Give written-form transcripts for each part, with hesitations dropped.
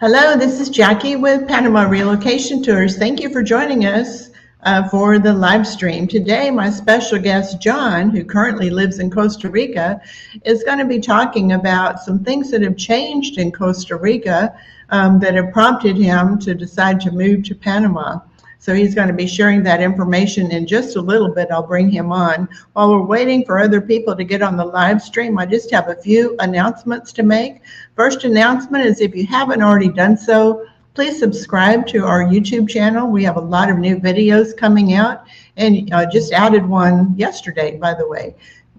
Hello, this is Jackie with Panama Relocation Tours. Thank you for joining us for the live stream. Today, my special guest, John, who currently lives in Costa Rica, is going to be talking about some things that have changed in Costa Rica that have prompted him to decide to move to Panama. So he's going to be sharing that information in just a little bit. I'll bring him on. While we're waiting for other people to get on the live stream, I just have a few announcements to make. First announcement is if you haven't already done so, please subscribe to our YouTube channel. We have a lot of new videos coming out, and just added one yesterday, by the way.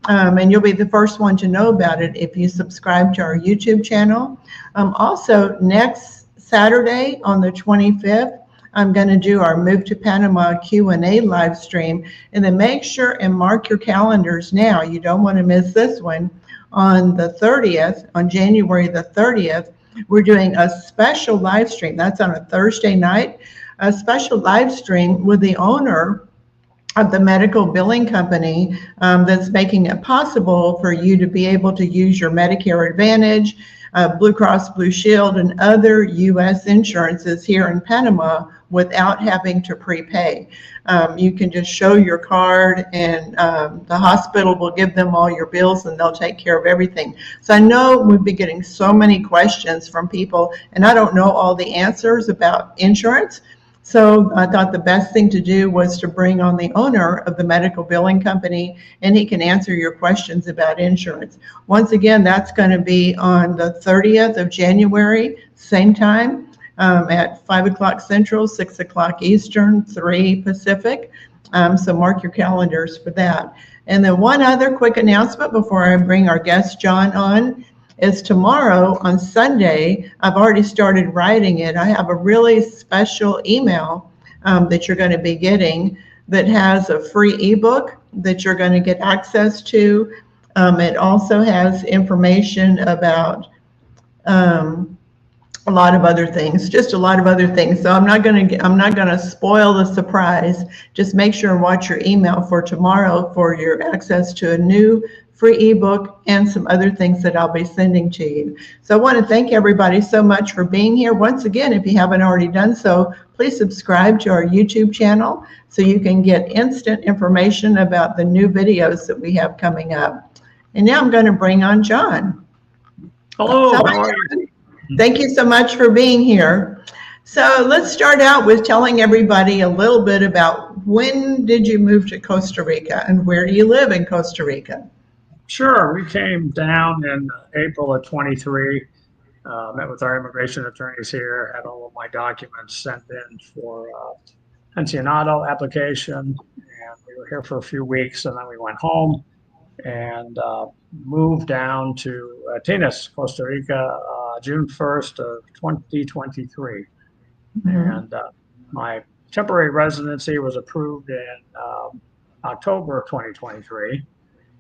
And you'll be the first one to know about it if you subscribe to our YouTube channel. Also, next Saturday on the 25th, I'm going to do our Move to Panama Q&A live stream. And then make sure and mark your calendars now. You don't want to miss this one. On the 30th, on January the 30th, we're doing a special live stream. That's on a Thursday night. A special live stream with the owner of the medical billing company that's making it possible for you to be able to use your Medicare Advantage, Blue Cross Blue Shield, and other U.S. insurances here in Panama without having to prepay. You can just show your card, and the hospital will give them all your bills, and they'll take care of everything. So I know we've been getting so many questions from people, and I don't know all the answers about insurance. So I thought the best thing to do was to bring on the owner of the medical billing company, and he can answer your questions about insurance. Once again, that's going to be on the 30th of January, same time, at 5 o'clock Central, 6 o'clock Eastern, 3 Pacific. So mark your calendars for that. And then one other quick announcement before I bring our guest John on is tomorrow on Sunday. I've already started writing it. I have a really special email that you're going to be getting that has a free ebook that you're going to get access to. It also has information about a lot of other things, just a lot of other things. So I'm not going to spoil the surprise. Just make sure and watch your email for tomorrow for your access to a new free ebook and some other things that I'll be sending to you. So I want to thank everybody so much for being here. Once again, if you haven't already done so, please subscribe to our YouTube channel so you can get instant information about the new videos that we have coming up. And now I'm going to bring on John. Hello. Thank you so much for being here. So let's start out with telling everybody a little bit about when did you move to Costa Rica and where do you live in Costa Rica? Sure. We came down in April of 23, met with our immigration attorneys here, had all of my documents sent in for pensionado application, and we were here for a few weeks, and then we went home and moved down to Tines, Costa Rica, June 1st of 2023. And my temporary residency was approved in October of 2023,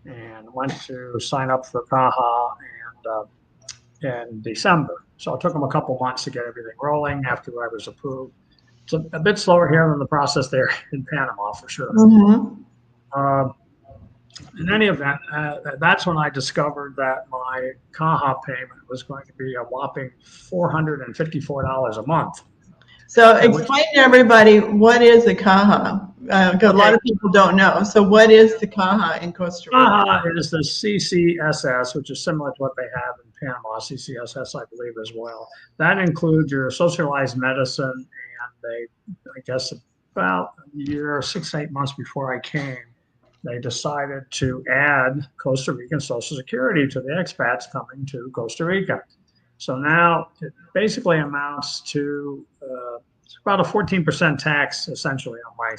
and went to sign up for Caja in December. So it took them a couple months to get everything rolling after I was approved. It's a bit slower here than the process there in Panama, for sure. In any event, that's when I discovered that my Caja payment was going to be a whopping $454 a month. So explain to everybody, what is a Caja? Because a lot of people don't know. So what is the Caja in Costa Rica? Caja is the CCSS, which is similar to what they have in Panama, CCSS, I believe, as well. That includes your socialized medicine, and they, I guess, about a year, 6, 8 months before I came, they decided to add Costa Rican Social Security to the expats coming to Costa Rica. So now it basically amounts to about a 14% tax, essentially, on my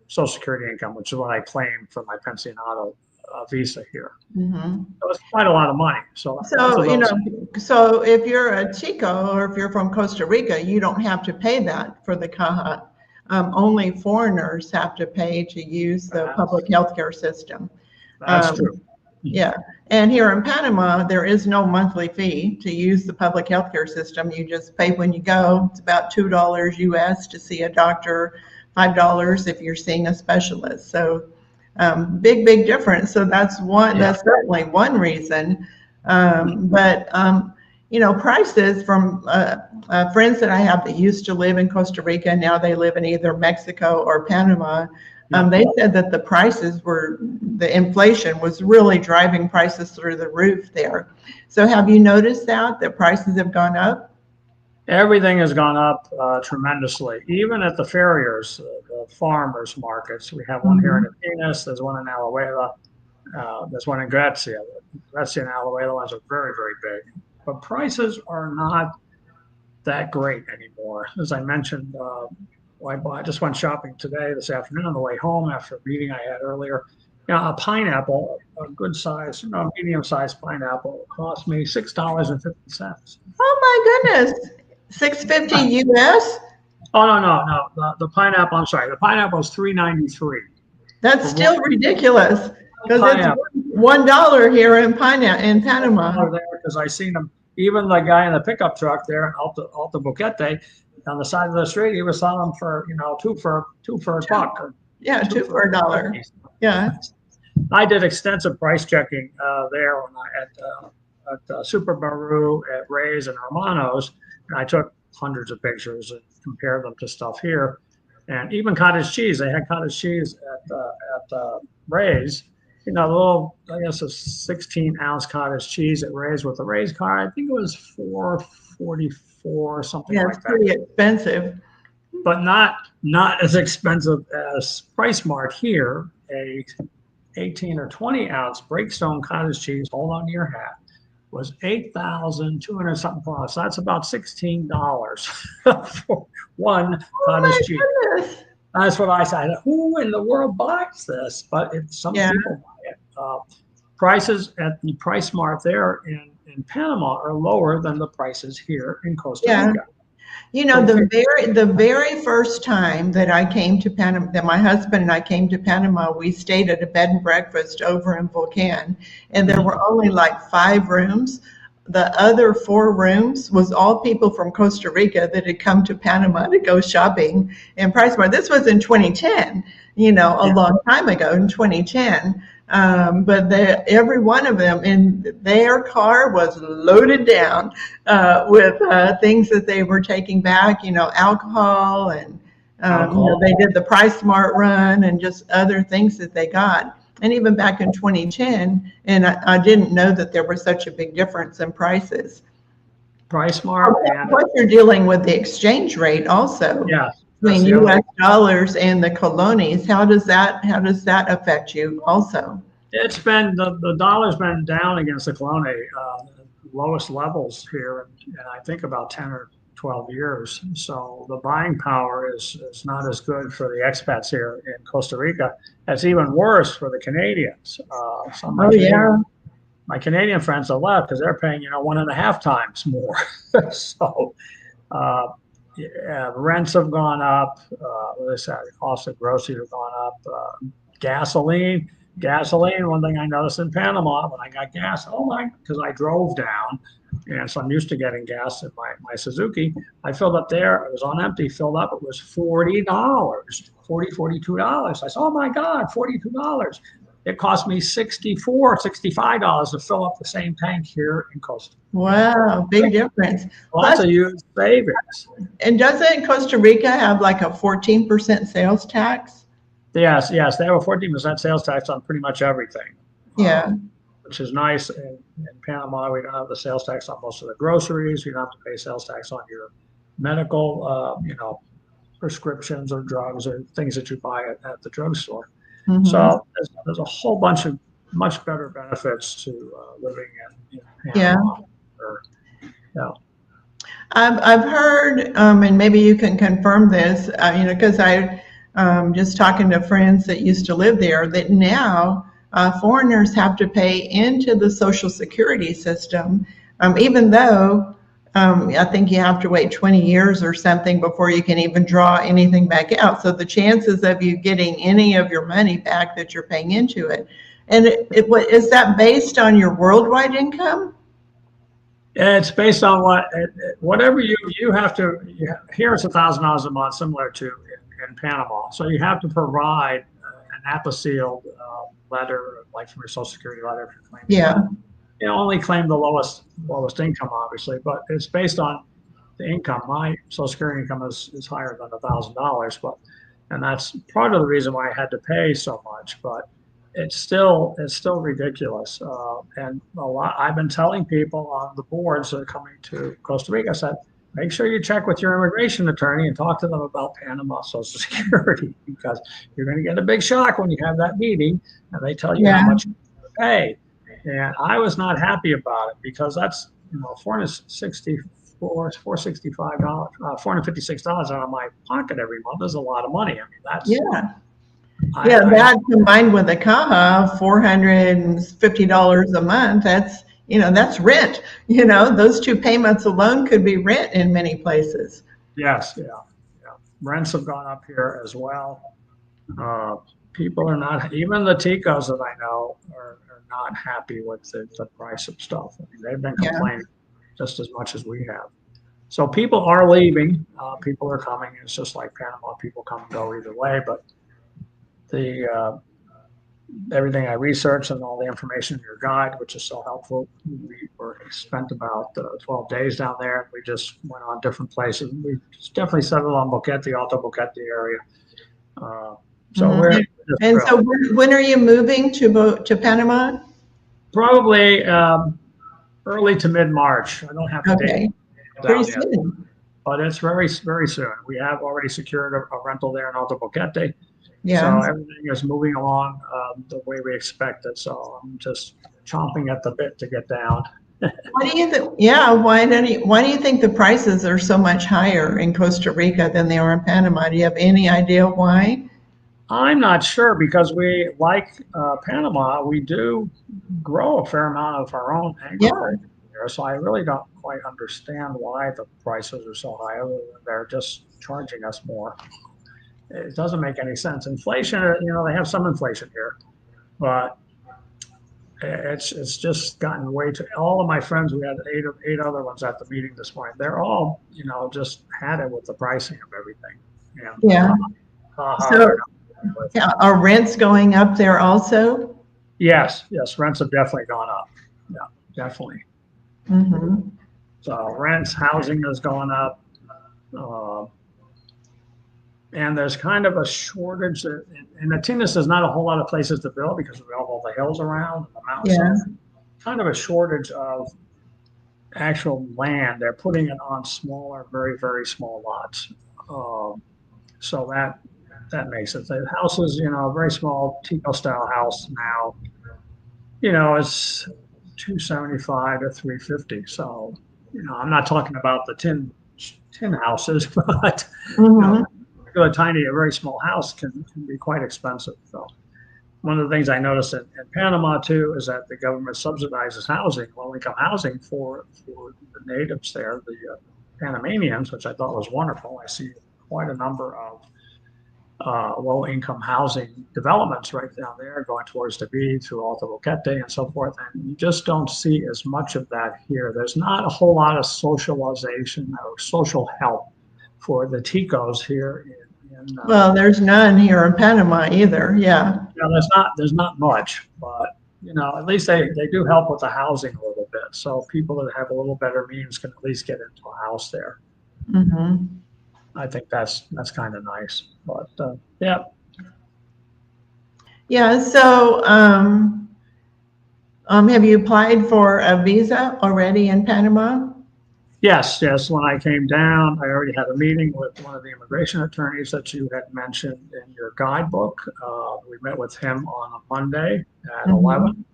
Social Security income, which is what I claim for my pensionado visa here. So it's quite a lot of money. So you know, so if you're a Chico or if you're from Costa Rica, you don't have to pay that for the Caja. Only foreigners have to pay to use the public health care system. That's true. Yeah, and here in Panama, there is no monthly fee to use the public health care system. You just pay when you go. It's about $2 US to see a doctor, $5 if you're seeing a specialist. So big difference. So that's one. That's certainly one reason. But prices from friends that I have that used to live in Costa Rica, and now they live in either Mexico or Panama. They said that the inflation was really driving prices through the roof there. So have you noticed that prices have gone up? Everything has gone up tremendously, even at the farriers, the farmers markets. We have one here in Apenas, there's one in Alajuela, there's one in Gracia. Gracia and Alajuela ones are very, very big. But prices are not that great anymore. As I mentioned, I just went shopping this afternoon on the way home after a meeting I had earlier. A pineapple, a good size, medium-sized pineapple, cost me $6.50. Oh my goodness, $6.50 US? Oh no. The pineapple. I'm sorry. The pineapple is $3.93. That's still ridiculous because it's $1 here in Panama. Because I seen them. Even the guy in the pickup truck there, Alta Boquete, on the side of the street, he was selling them for two for a buck. Yeah, two for $1. Yeah. I did extensive price checking there at Super Baru, at Ray's and Hermanos, and I took hundreds of pictures and compared them to stuff here, and even cottage cheese. They had cottage cheese at Ray's. The little, I guess, a 16-ounce cottage cheese at Ray's with the Ray's card. I think it was $4.44, something like that. Yeah, it's pretty expensive, but not as expensive as Price Mart here. A 18 or 20-ounce Breakstone cottage cheese, hold on to your hat, was 8,200 something plus. So that's about $16 for one cottage cheese. Goodness. That's what I said. Who in the world buys this? But some people buy it. Prices at the Price Mart there in Panama are lower than the prices here in Costa Rica. The very first time that I came to Panama, that my husband and I came to Panama, we stayed at a bed and breakfast over in Volcan, and there were only like 5 rooms. The other 4 rooms was all people from Costa Rica that had come to Panama to go shopping in Price Mart. This was in 2010, a long time ago in 2010. But every one of them in their car was loaded down with things that they were taking back, alcohol, and they did the Price Mart run and just other things that they got. And even back in 2010, and I didn't know that there was such a big difference in prices. Price Mart. What you're dealing with the exchange rate also. Yeah. Between U.S. dollars and the colones, how does that affect you also? It's been the dollar's been down against the colone, lowest levels here, and I think about 10 or 12 years. So the buying power is not as good for the expats here in Costa Rica. It's even worse for the Canadians. My Canadian friends have left because they're paying 1.5 times more. So. Rents have gone up. The cost of groceries have gone up. Gasoline. One thing I noticed in Panama when I got gas, because I drove down, and so I'm used to getting gas in my Suzuki. I filled up there. It was on empty. Filled up. It was $40, $42. I said, oh my God, $42. It cost me $64, $65 to fill up the same tank here in Costa. Wow, big difference. Lots of huge savings. And doesn't Costa Rica have like a 14% sales tax? Yes, they have a 14% sales tax on pretty much everything. Yeah. Which is nice. In Panama, we don't have the sales tax on most of the groceries. You don't have to pay sales tax on your medical, prescriptions or drugs or things that you buy at the drugstore. Mm-hmm. So there's a whole bunch of much better benefits to living in Panama. I've heard, and maybe you can confirm this, because I just talking to friends that used to live there, that now foreigners have to pay into the Social Security system, even though I think you have to wait 20 years or something before you can even draw anything back out. So the chances of you getting any of your money back that you're paying into it, and is that based on your worldwide income? It's based on whatever you have to. Here it's $1,000 a month, similar to in Panama. So you have to provide an apostilled letter, like from your Social Security letter, if you're claiming. Yeah. only claim the lowest income, obviously, but it's based on the income. My Social Security income is higher than $1,000, and that's part of the reason why I had to pay so much. But it's still ridiculous. And a lot. I've been telling people on the boards that are coming to Costa Rica, I said, make sure you check with your immigration attorney and talk to them about Panama Social Security, because you're going to get a big shock when you have that meeting and they tell you how Yeah. much you pay. And I was not happy about it, because that's, $465, $456 out of my pocket every month is a lot of money. I mean, Yeah. I, Yeah, I that combined with the Caja, $450 a month, that's rent. Those two payments alone could be rent in many places. yes, yeah, yeah. Rents have gone up here as well. Uh, People are not, even the Ticos that I know are not happy with the price of stuff. I mean, they've been Yeah. complaining just as much as we have. So people are leaving. People are coming. It's just like Panama. People come and go either way. But the everything I researched and all the information in your guide, which is so helpful, we spent about 12 days down there. We just went on different places. We definitely settled on Boquete, Alto Boquete area. So Mhm. we're just And so thrilled. when are you moving to Panama? Probably early to mid-March. I don't have the date Okay, pretty down yet, soon. but it's very, very soon. We have already secured a rental there in Alto Boquete. Yeah. So everything is moving along the way we expected. So I'm just chomping at the bit to get down. Why do you think, yeah, why do you think the prices are so much higher in Costa Rica than they are in Panama? Do you have any idea why? I'm not sure, because we, like Panama, we do grow a fair amount of our own Yeah. agriculture here. So I really don't quite understand why the prices are so high, other than they're just charging us more. It doesn't make any sense. Inflation, they have some inflation here, but it's just gotten way too. All of my friends, we had eight other ones at the meeting this morning. They're all, just had it with the pricing of everything, and Yeah. we're So not with. yeah, are rents going up there also? Yes, yes, rents have definitely gone up. Yeah, definitely. Hmm. So rents, housing has gone up, uh, and there's kind of a shortage. In Latinas, there's not a whole lot of places to build because of all the hills around and the mountains. Yeah. So kind of a shortage of actual land. They're putting it on smaller, very, very small lots. So that makes it. The houses, a very small Tico style house now, it's 275 to 350. So, I'm not talking about the tin houses, but you know, Hmm. a very small house can be quite expensive. So one of the things I noticed in Panama too is that the government subsidizes housing, low income housing for the natives there, the Panamanians, which I thought was wonderful. I see quite a number of low income housing developments right down there going towards the beach through Alto Boquete and so forth. And you just don't see as much of that here. There's not a whole lot of socialization or social help for the Ticos here Well, there's none here in Panama either. Yeah. there's not much, but at least they do help with the housing a little bit. So people that have a little better means can at least get into a house there. Hmm. I think that's kind of nice. But yeah, Yeah. So, have you applied for a visa already in Panama? yes, yes. When I came down, I already had a meeting with one of the immigration attorneys that you had mentioned in your guidebook. We met with him on a Monday at Hmm. 11.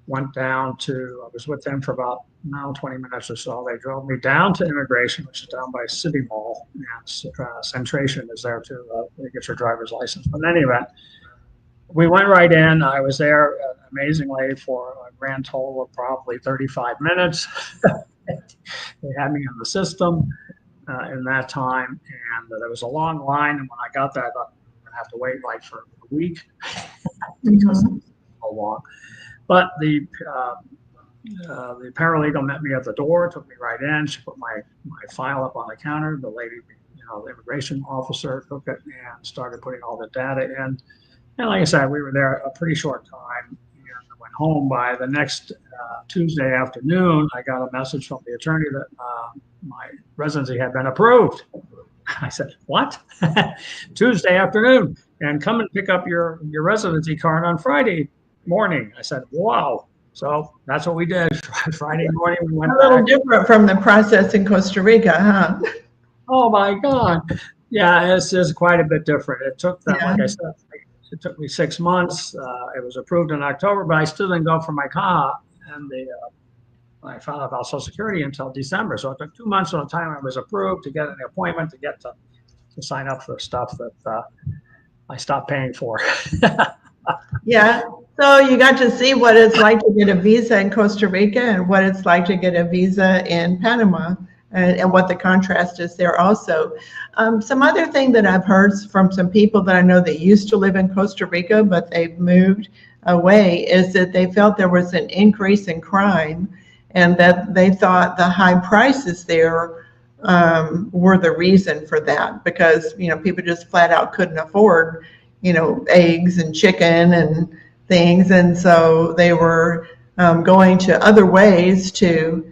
Went down to, I was with them for about now 20 minutes or so. They drove me down to immigration, which is down by City Mall, and Centration is there to get your driver's license. But in any event, we went right in. I was there amazingly for a grand total of probably 35 minutes. They had me in the system in that time, and there was a long line. And when I got there, I thought I'm going to have to wait like for a week because it Hmm. was so long. But the paralegal met me at the door, took me right in. She put my file up on the counter. The lady, the immigration officer, took it and started putting all the data in. And like I said, we were there a pretty short time and went home by the next Tuesday afternoon, I got a message from the attorney that my residency had been approved. I said, what? Tuesday afternoon, and come and pick up your residency card on Friday morning. I said, wow. So that's what we did. Friday morning, we went A little back. different from the process in Costa Rica, huh? Oh my God. Yeah, it's quite a bit different. It took them, like I said, it took me 6 months. It was approved in October, but I still didn't go for my car and I found out about Social Security until December. So it took 2 months from the time I was approved to get an appointment to get to sign up for stuff that I stopped paying for. Yeah. So you got to see what it's like to get a visa in Costa Rica and what it's like to get a visa in Panama, and what the contrast is there also. Some other thing that I've heard from some people that I know that used to live in Costa Rica, but they've moved away, is that they felt there was an increase in crime and that they thought the high prices there were the reason for that, because, you know, people just flat out couldn't afford, you know, eggs and chicken and things. And so they were going to other ways to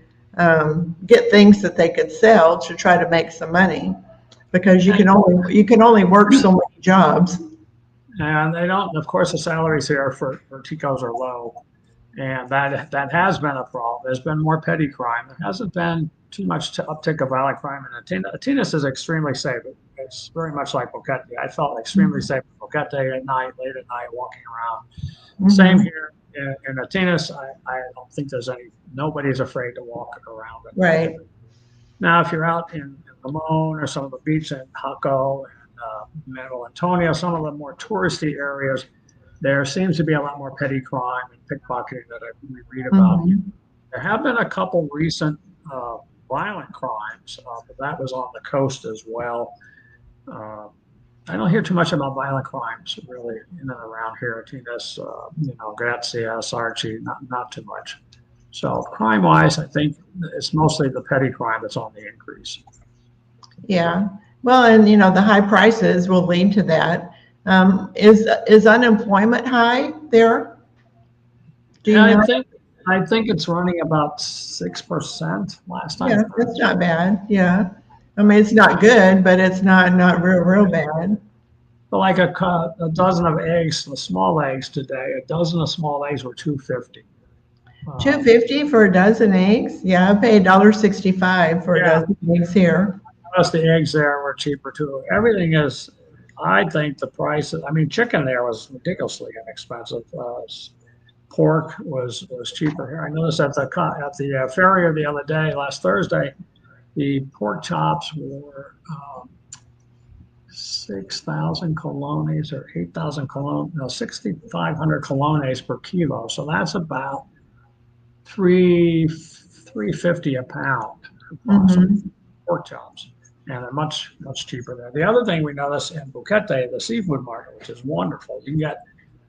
get things that they could sell to try to make some money, because you can only work so many jobs. And they don't, of course, the salaries here for Ticos are low. And that has been a problem. There's been more petty crime. There hasn't been too much uptick of violent crime in Atenas. Atenas is extremely safe. It's very much like Boquete. I felt extremely safe in Boquete at night, late at night, walking around. Same here in Atenas. I don't think nobody's afraid to walk around it. Right. Now, if you're out in Limon or some of the beach in Jaco and Manuel Antonio, some of the more touristy areas, there seems to be a lot more petty crime and pickpocketing that we read about. There have been a couple recent violent crimes, but that was on the coast as well. I don't hear too much about violent crimes really in and around here. Atenas, Gracia, Sarchi, not too much. So crime-wise, I think it's mostly the petty crime that's on the increase. Yeah. Well, and you know, the high prices will lead to that. Is unemployment high there? Do you know? I think it's running about 6% last time. Yeah, that's not bad. Yeah, I mean, it's not good, but it's not real bad. But like a dozen of eggs, the small eggs today, a dozen of small eggs were $2.50. $2.50 for a dozen eggs? Yeah, I pay $1.65 for a dozen eggs here. Plus the eggs there were cheaper too. Everything is. I think the price. I mean, chicken there was ridiculously inexpensive. Pork was cheaper here. I noticed at the ferry the other day, last Thursday, the pork chops were 6,000 colones or 8,000 colones. No, 6,500 colones per kilo. So that's about $3.50 a pound for pork chops. And they're much cheaper there. The other thing we notice in Boquete, the seafood market, which is wonderful, you can get,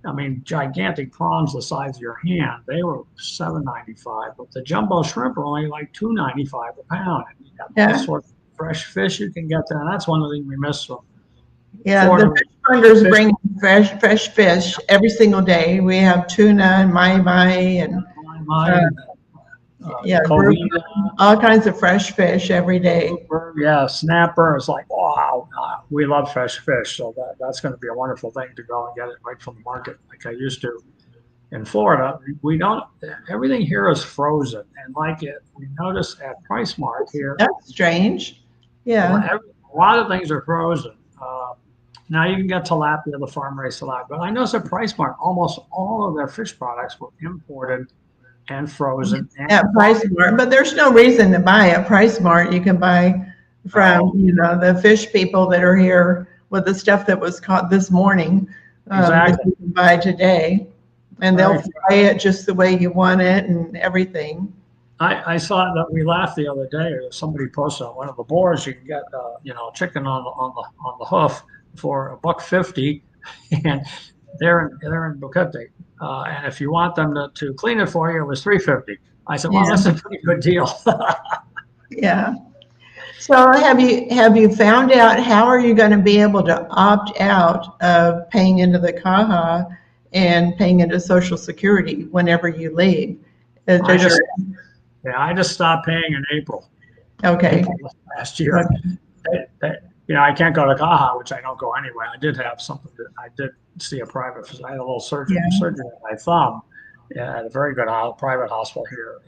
I mean, gigantic prawns the size of your hand. They were $7.95, but the jumbo shrimp are only like $2.95 a pound. And you got all sorts of fresh fish you can get there. And that's one of the things we miss from. Yeah, the fish vendors bring fresh fish every single day. We have tuna and mai and all kinds of fresh fish every day. Yeah, snapper. It's like, wow, we love fresh fish. So that's going to be a wonderful thing to go and get it right from the market like I used to in Florida. We don't, everything here is frozen. And like we notice at Price Mart here. That's strange. Yeah. A lot of things are frozen. Now you can get tilapia, the farm-raised tilapia. But I noticed at Price Mart, almost all of their fish products were imported and frozen. At Price Mart, but there's no reason to buy at Price Mart. You can buy from, the fish people that are here with the stuff that was caught this morning. That you can buy today. And they'll fry it just the way you want it and everything. I saw that we laughed the other day. Somebody posted on one of the boards, you can get, chicken on the hoof for $1.50, and they're in Boquete. And if you want them to clean it for you, it was $3.50. I said, well, that's a pretty good deal. Yeah. So have you found out how are you going to be able to opt out of paying into the CAHA and paying into Social Security whenever you leave. I just stopped paying in April. Okay. April last year. I can't go to Caja, which I don't go anyway. I did have something that I did see a private. I had a little surgery on my thumb at a very good private hospital here.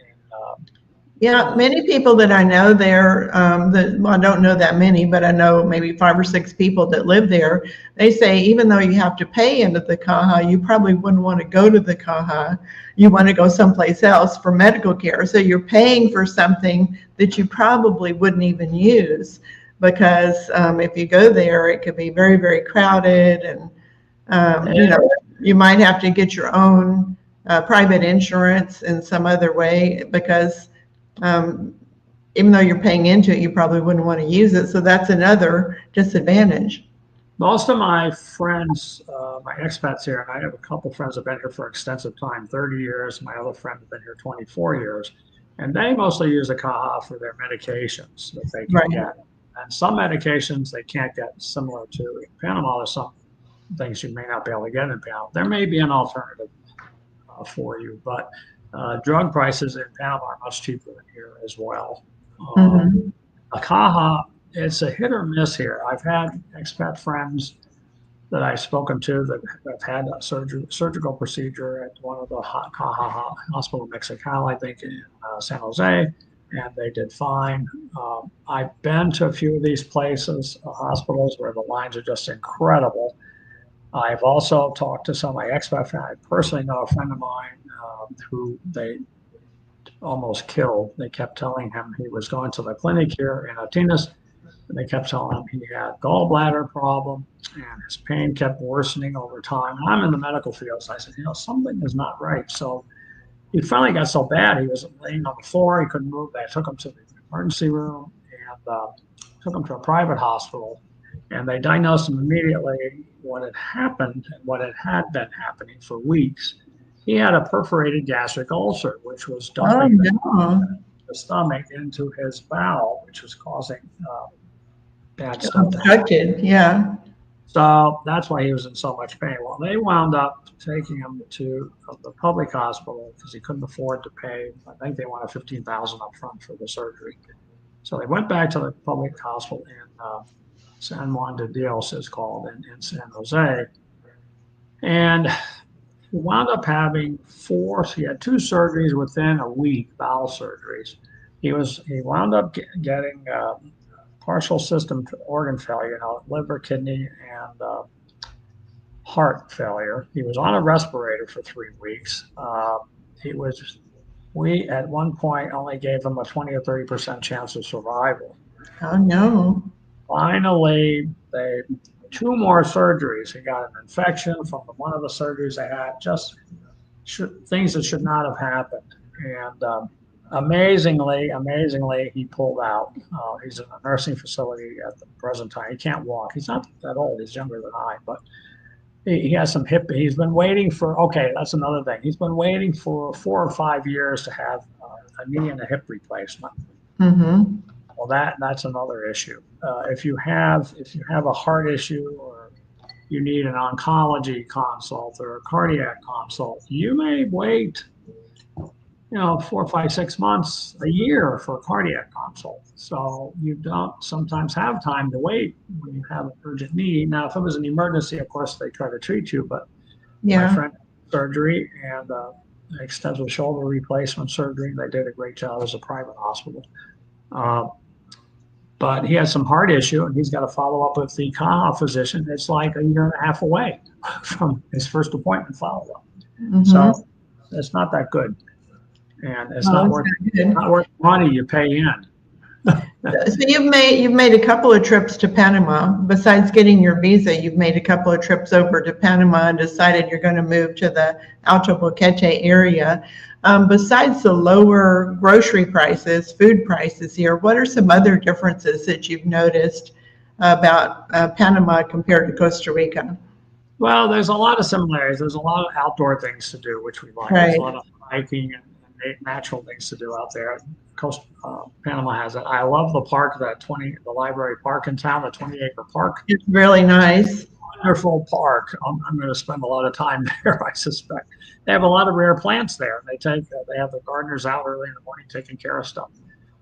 Yeah, many people that I know there, well, I don't know that many, but I know maybe 5 or 6 people that live there. They say even though you have to pay into the Caja, you probably wouldn't want to go to the Caja. You want to go someplace else for medical care. So you're paying for something that you probably wouldn't even use, because if you go there, it could be very, very crowded, and you might have to get your own private insurance in some other way, because even though you're paying into it, you probably wouldn't want to use it. So that's another disadvantage. Most of my friends, my expats here, and I have a couple friends that have been here for extensive time, 30 years. My other friend has been here 24 years. And they mostly use the Caja for their medications that they can get. And some medications they can't get, similar to in Panama. There's some things you may not be able to get in Panama. There may be an alternative for you, but drug prices in Panama are much cheaper than here as well. A Caja, it's a hit or miss here. I've had expat friends that I've spoken to that have had a surgical procedure at one of the Caja hospital in Mexicali, I think in San Jose, and they did fine. I've been to a few of these places, hospitals, where the lines are just incredible. I've also talked to some of my expat friends. I personally know a friend of mine who they almost killed. They kept telling him he was going to the clinic here in Atinas, and they kept telling him he had gallbladder problem, and his pain kept worsening over time. And I'm in the medical field, so I said, something is not right. So he finally got so bad, he was laying on the floor, he couldn't move. They took him to the emergency room and took him to a private hospital, and they diagnosed him immediately what had happened and what had been happening for weeks. He had a perforated gastric ulcer, which was dumping the stomach into his bowel, which was causing bad stuff. Obstructed, yeah. So that's why he was in so much pain. Well, they wound up taking him to the public hospital because he couldn't afford to pay. I think they wanted $15,000 up front for the surgery. So they went back to the public hospital in San Juan de Dios, it's called, in San Jose. And he wound up having he had 2 surgeries within a week, bowel surgeries. He wound up getting partial system organ failure, liver, kidney, and heart failure. He was on a respirator for 3 weeks. We at one point only gave him a 20 or 30% chance of survival. Oh no. Finally, 2 more surgeries. He got an infection from one of the surgeries they had, just things that should not have happened. And amazingly, he pulled out. He's in a nursing facility at the present time. He can't walk. He's not that old. He's younger than I, but he has some hip. He's been waiting that's another thing. He's been waiting for 4 or 5 years to have a knee and a hip replacement. Well, that's another issue. If you have a heart issue, or you need an oncology consult or a cardiac consult, you may wait 4, 5, 6 months, a year for a cardiac consult. So you don't sometimes have time to wait when you have an urgent need. Now, if it was an emergency, of course, they try to treat you. But my friend had surgery and extensive shoulder replacement surgery. They did a great job as a private hospital. But he has some heart issue, and he's got to follow up with the Caja physician. It's like a year and a half away from his first appointment follow-up. So it's not that good. And it's not worth the money you pay in. So you've made a couple of trips to Panama. Besides getting your visa, you've made a couple of trips over to Panama and decided you're going to move to the Alto Boquete area. Besides the lower grocery prices, food prices here, what are some other differences that you've noticed about Panama compared to Costa Rica? Well, there's a lot of similarities. There's a lot of outdoor things to do, which we like. There's a lot of hiking and natural things to do out there. Panama has it. I love the park, the library park in town, the 20-acre park. It's really nice. wonderful park. I'm going to spend a lot of time there, I suspect. They have a lot of rare plants there. They have the gardeners out early in the morning taking care of stuff.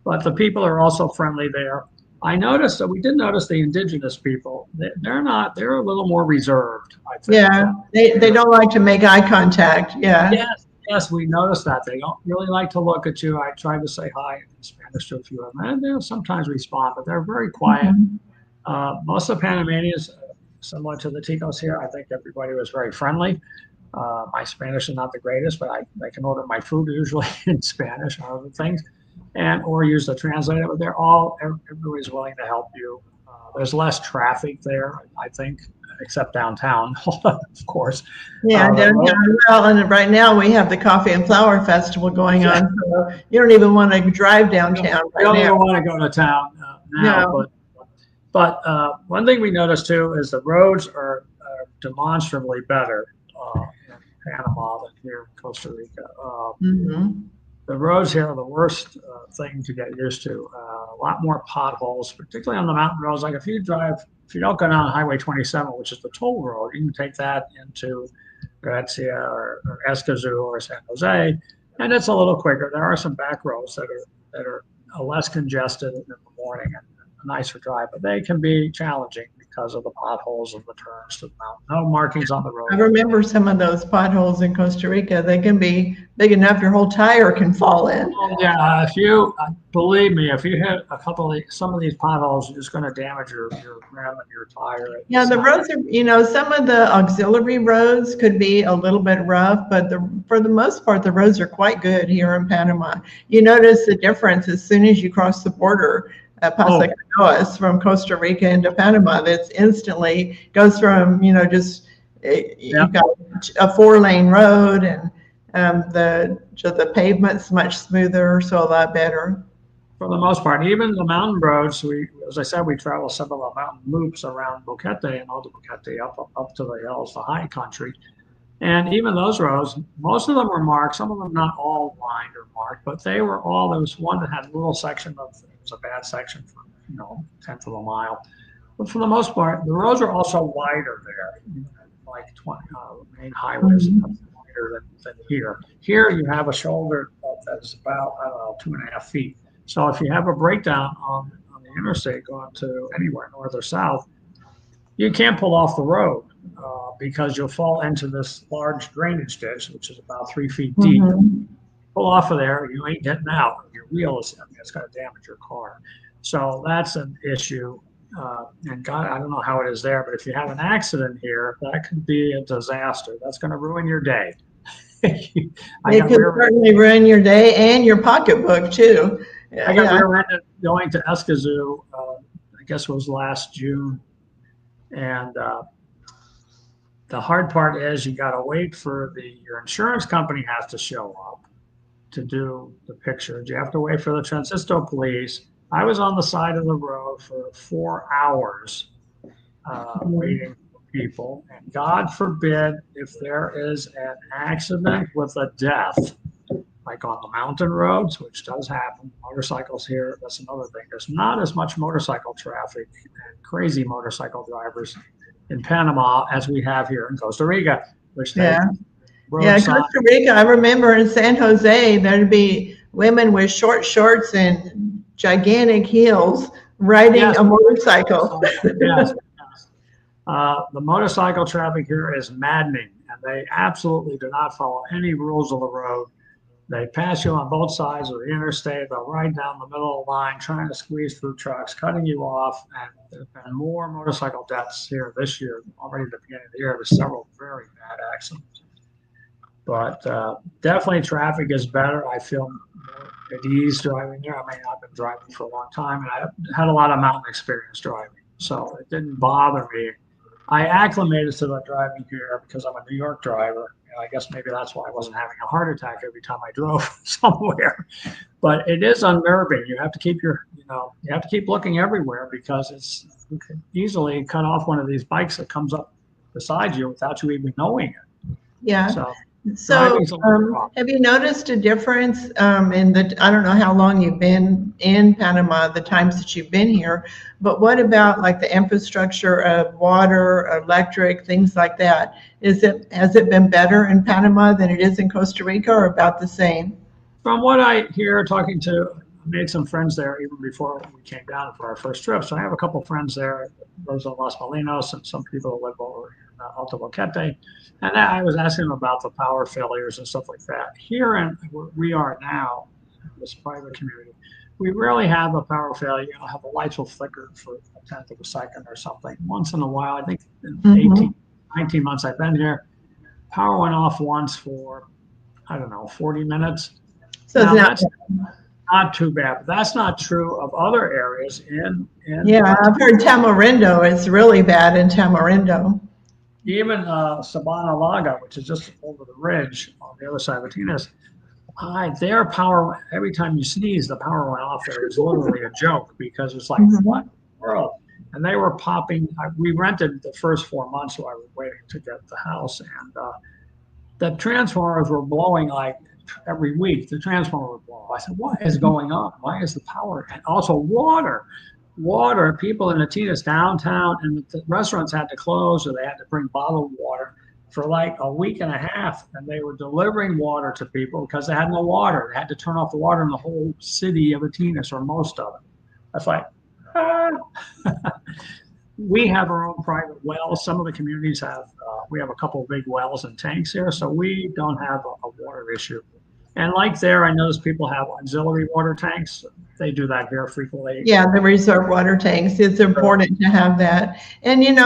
But the people are also friendly there. I noticed that we did notice the indigenous people. They're a little more reserved, I think. Yeah, they don't like to make eye contact. Yeah. Yes, we noticed that. They don't really like to look at you. I tried to say hi in Spanish to a few of them, and they'll sometimes respond, but they're very quiet. Most of the Panamanians, similar to the Ticos here, I think everybody was very friendly. My Spanish is not the greatest, but I can order my food usually in Spanish or other things, or use the translator. But everybody's willing to help you. There's less traffic there, I think, except downtown, of course. Yeah, downtown. Well, and right now we have the Coffee and Flower Festival going on, so you don't even want to drive downtown right now. You don't even want to go to town now. No. But one thing we noticed too is the roads are demonstrably better in Panama than here in Costa Rica. The roads here are the worst thing to get used to. A lot more potholes, particularly on the mountain roads. Like if you don't go down Highway 27, which is the toll road, you can take that into Gracia or Escazú or San Jose, and it's a little quicker. There are some back roads that are less congested in the morning and a nicer drive, but they can be challenging because of the potholes and the turns to the mountain. No markings on the road. I remember some of those potholes in Costa Rica. They can be big enough your whole tire can fall in. Yeah, believe me, if you hit some of these potholes, it's going to damage your rim and your tire. Yeah, the roads are, some of the auxiliary roads could be a little bit rough, but for the most part, the roads are quite good here in Panama. You notice the difference as soon as you cross the border. Paso Canoas from Costa Rica into Panama, that's instantly goes from, you've got a 4-lane road and the pavement's much smoother, so a lot better. For the most part, even the mountain roads, as I said, we travel several mountain loops around Boquete and Alto Boquete up to the hills, the high country. And even those roads, most of them were marked, some of them not all lined or marked, but there was one that had a little section it was a bad section for, 1/10 of a mile. But for the most part, the roads are also wider there, like 20 main highways wider than here. Here you have a shoulder that's about, 2.5 feet. So if you have a breakdown on the interstate going to anywhere, north or south, you can't pull off the road. Because you'll fall into this large drainage ditch, which is about 3 feet deep. Pull off of there, you ain't getting out. Your wheel it's going to damage your car. So that's an issue. And God, I don't know how it is there, but if you have an accident here, that could be a disaster. That's going to ruin your day. It could certainly ruin your day and your pocketbook too. I got rear-ended going to Escazú, I guess it was last June, and the hard part is you got to wait for your insurance company has to show up to do the pictures. You have to wait for the Transito police. I was on the side of the road for 4 hours waiting for people. And God forbid if there is an accident with a death, like on the mountain roads, which does happen, motorcycles here, that's another thing. There's not as much motorcycle traffic and crazy motorcycle drivers in Panama as we have here in Costa Rica, which Costa Rica. I remember in San Jose there'd be women with short shorts and gigantic heels riding a motorcycle. Yes. The motorcycle traffic here is maddening, and they absolutely do not follow any rules of the road. They pass you on both sides of the interstate. They'll ride down the middle of the line, trying to squeeze through trucks, cutting you off. And there have been more motorcycle deaths here this year. Already at the beginning of the year, there's several very bad accidents. But definitely traffic is better. I feel more at ease driving there. I mean, I've been driving for a long time, and I had a lot of mountain experience driving. So it didn't bother me. I acclimated to the driving here because I'm a New York driver. I guess maybe that's why I wasn't having a heart attack every time I drove somewhere. But it is unnerving. You have to keep you have to keep looking everywhere because you can easily cut off one of these bikes that comes up beside you without you even knowing it. Yeah. So So, Driving's a little problem. have you noticed a difference in the, I don't know how long you've been in Panama, the times that you've been here, but what about like the infrastructure of water, electric, things like that? Has it been better in Panama than it is in Costa Rica, or about the same? From what I hear, talking to, I made some friends there even before we came down for our first trip. So I have a couple friends there, those in Los Molinos, and some people who live over in Alto Boquete. And I was asking them about the power failures and stuff like that. Here in where we are now, this private community, we rarely have a power failure. I'll have the lights will flicker for a tenth of a second or something. Once in a while, I think in 18, 19 months I've been here, power went off once for, I don't know, 40 minutes. So Now, it's not. that's not too bad. But that's not true of other areas in Yeah, I've heard Tamarindo is really bad in Tamarindo. even Sabana Laga, which is just over the ridge on the other side of Latinas. Their power, every time you sneeze, the power went off there. It was literally a joke because it's like, what in the world? And they were popping. We rented the first 4 months while I was waiting to get the house. And the transformers were blowing like every week. The transformer would blow. I said, what is going on? Why is the power? And also water. People in Latinas downtown and the restaurants had to close or they had to bring bottled water for like a week and a half, and they were delivering water to people because they had no water. They had to turn off the water in the whole city of Latinas, or most of it. That's like, we have our own private wells. Some of the communities have, we have a couple of big wells and tanks here, so we don't have a water issue. And like there, I notice people have auxiliary water tanks. They do that very frequently. Yeah, the reserve water tanks. It's important to have that. And in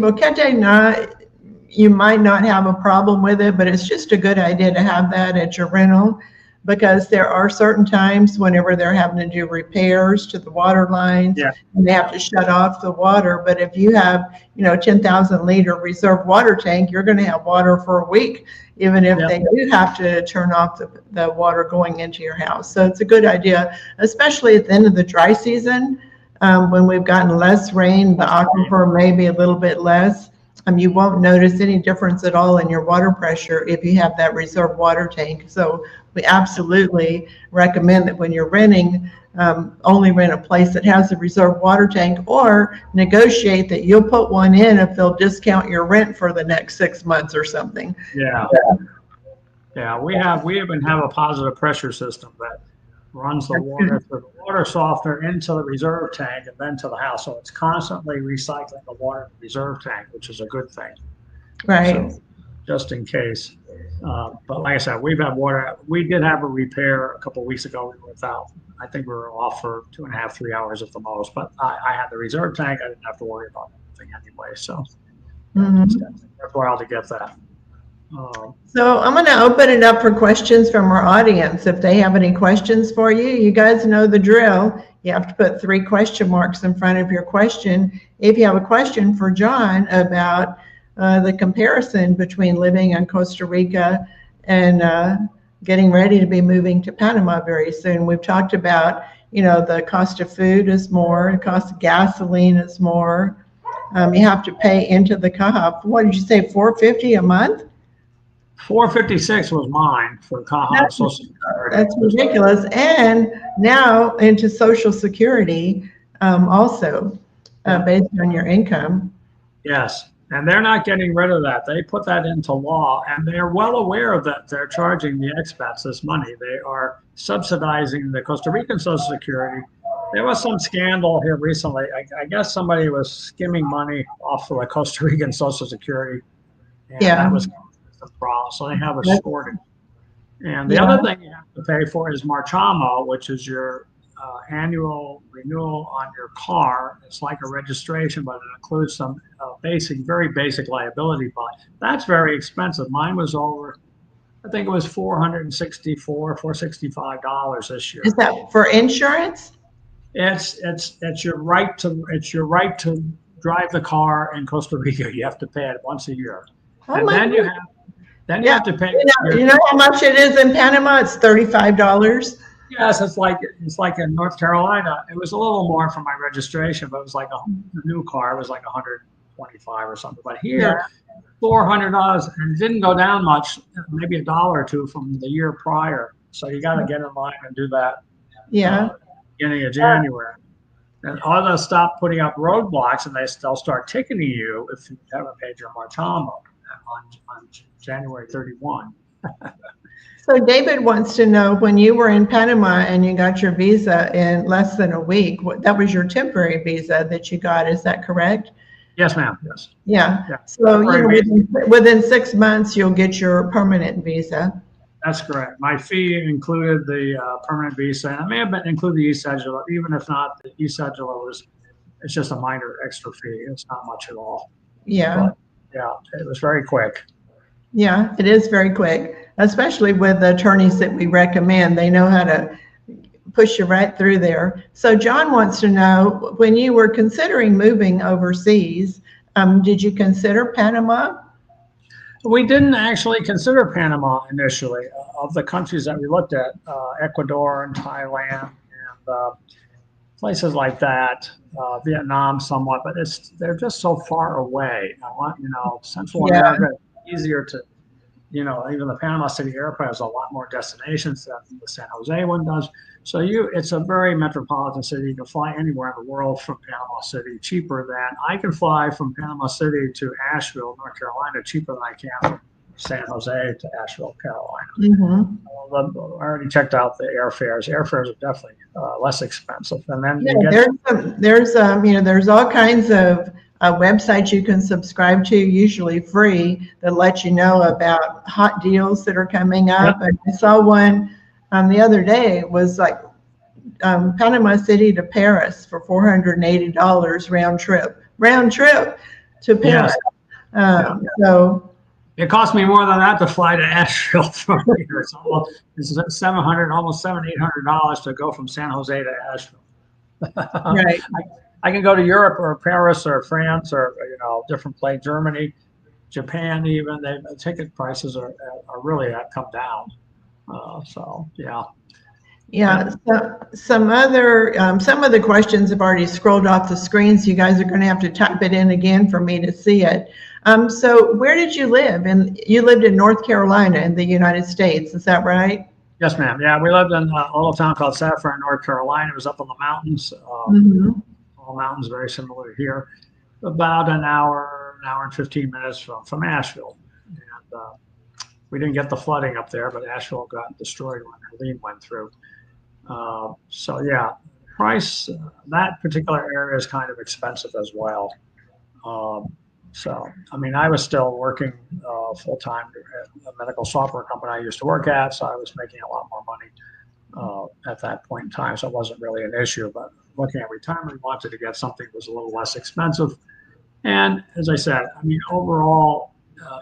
Boquete, you might not have a problem with it, but it's just a good idea to have that at your rental, because there are certain times whenever they're having to do repairs to the water lines, and they have to shut off the water. But if you have, 10,000 liter reserve water tank, you're going to have water for a week, even if they do have to turn off the water going into your house. So it's a good idea, especially at the end of the dry season, when we've gotten less rain, the aquifer may be a little bit less. You won't notice any difference at all in your water pressure if you have that reserve water tank. So we absolutely recommend that when you're renting, only rent a place that has a reserve water tank, or negotiate that you'll put one in if they'll discount your rent for the next 6 months or something. Yeah, we even have a positive pressure system that runs the water through the water softener into the reserve tank and then to the house. So it's constantly recycling the water in the reserve tank, which is a good thing. Right. So, just in case. But like I said, we've had water. We did have a repair a couple of weeks ago. We were without. I think we were off for 2.5, 3 hours at the most. But I had the reserve tank. I didn't have to worry about anything anyway. So it's worthwhile to get that. So I'm going to open it up for questions from our audience. If they have any questions for you, you guys know the drill. You have to put 3 question marks in front of your question. If you have a question for John about the comparison between living in Costa Rica and getting ready to be moving to Panama very soon. We've talked about, the cost of food is more, the cost of gasoline is more. You have to pay into the CAHA. What did you say, $450 a month? $456 was mine for CAHA Social Security. That's ridiculous. And now into Social Security also, based on your income. Yes. And they're not getting rid of that. They put that into law, and they're well aware of that. They're charging the expats this money. They are subsidizing the Costa Rican Social Security. There was some scandal here recently. I guess somebody was skimming money off of the Costa Rican Social Security. And that was the problem. So they have a shortage. And the other thing you have to pay for is marchamo, which is your annual renewal on your car. It's like a registration, but it includes some very basic liability. But that's very expensive. Mine was over, I think it was $465 this year. Is that for insurance? It's your right to drive the car in Costa Rica. You have to pay it once a year, and then you have to pay. You know how much it is in Panama? It's $35. Yes, it's like in North Carolina. It was a little more for my registration, but it was like a new car. It was like $125 or something. But Yeah. here, $400, and it didn't go down much, maybe $1 or $2 from the year prior. So you got to get in line and do that Yeah. beginning of January. And others stop putting up roadblocks, and they'll start ticketing you if you haven't paid your martama on January 31. So David wants to know, when you were in Panama and you got your visa in less than a week, that was your temporary visa that you got, is that correct? Yes, ma'am. Yes. Yeah. Yeah. So within 6 months, you'll get your permanent visa. That's correct. My fee included the permanent visa, and it may have been included the e-cedula. Even if not, the e-cedula it's just a minor extra fee. It's not much at all. Yeah. But, yeah, it was very quick. Yeah, it is very quick, especially with the attorneys that we recommend. They know how to push you right through there. So John wants to know, when you were considering moving overseas, did you consider Panama? We didn't actually consider Panama initially. Of the countries that we looked at, Ecuador and Thailand and places like that, Vietnam somewhat, but they're just so far away. Central America is easier to, even the Panama City Airport has a lot more destinations than the San Jose one does. So it's a very metropolitan city. You can fly anywhere in the world from Panama City, cheaper than I can fly from Panama City to Asheville, North Carolina, cheaper than I can from San Jose to Asheville, Carolina. Mm-hmm. I already checked out the airfares. Airfares are definitely less expensive. And then there's all kinds of websites you can subscribe to, usually free, that let you know about hot deals that are coming up. Yep. And I saw one the other day. It was like Panama City to Paris for $480 round trip to Paris. Yes. So it cost me more than that to fly to Asheville from here. It's $700, almost $700-800 to go from San Jose to Asheville. Right. I can go to Europe or Paris or France or different place, Germany, Japan. Even the ticket prices are really come down. So yeah. Yeah. So some of the questions have already scrolled off the screen, so you guys are going to have to type it in again for me to see it. So where did you live? And you lived in North Carolina in the United States, is that right? Yes, ma'am. Yeah, we lived in a little town called Saffron, North Carolina. It was up in the mountains. All mountains, very similar to here. About an hour and 15 minutes from Asheville. And we didn't get the flooding up there, but Asheville got destroyed when Helene went through. So yeah, price, that particular area is kind of expensive as well. So, I mean, I was still working full-time at a medical software company I used to work at, so I was making a lot more money at that point in time, so it wasn't really an issue. But looking at retirement, we wanted to get something that was a little less expensive. And as I said, I mean, overall,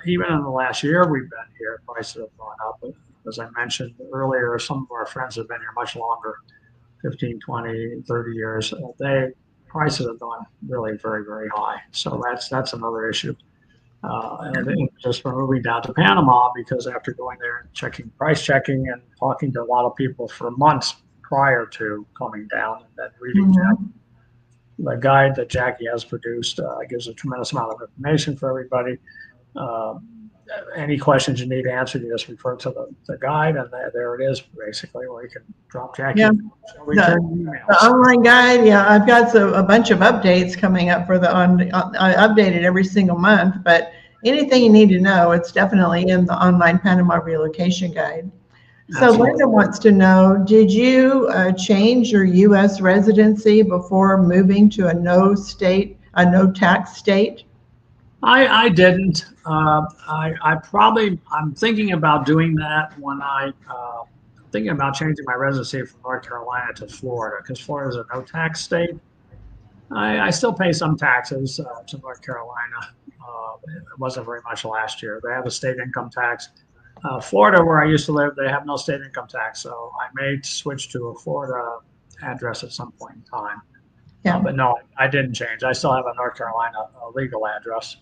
even in the last year we've been here, prices have gone up. But as I mentioned earlier, some of our friends have been here much longer, 15, 20, 30 years. Prices have gone really very, very high. So that's another issue. And just for moving down to Panama, because after going there and price checking and talking to a lot of people for months prior to coming down, and then reading the guide that Jackie has produced, gives a tremendous amount of information for everybody. Any questions you need answered, you just refer to the guide, and there it is, basically, where you can drop Jackie. Yeah. The online guide, I've got a bunch of updates coming up for I update it every single month, but anything you need to know, it's definitely in the online Panama relocation guide. So Absolutely. Linda wants to know, did you change your U.S. residency before moving to a no tax state? I didn't. I'm thinking about doing that when thinking about changing my residency from North Carolina to Florida, because Florida is a no tax state. I still pay some taxes to North Carolina. It wasn't very much last year. They have a state income tax. Florida, where I used to live, they have no state income tax. So I may switch to a Florida address at some point in time. Yeah. But no, I didn't change. I still have a North Carolina legal address.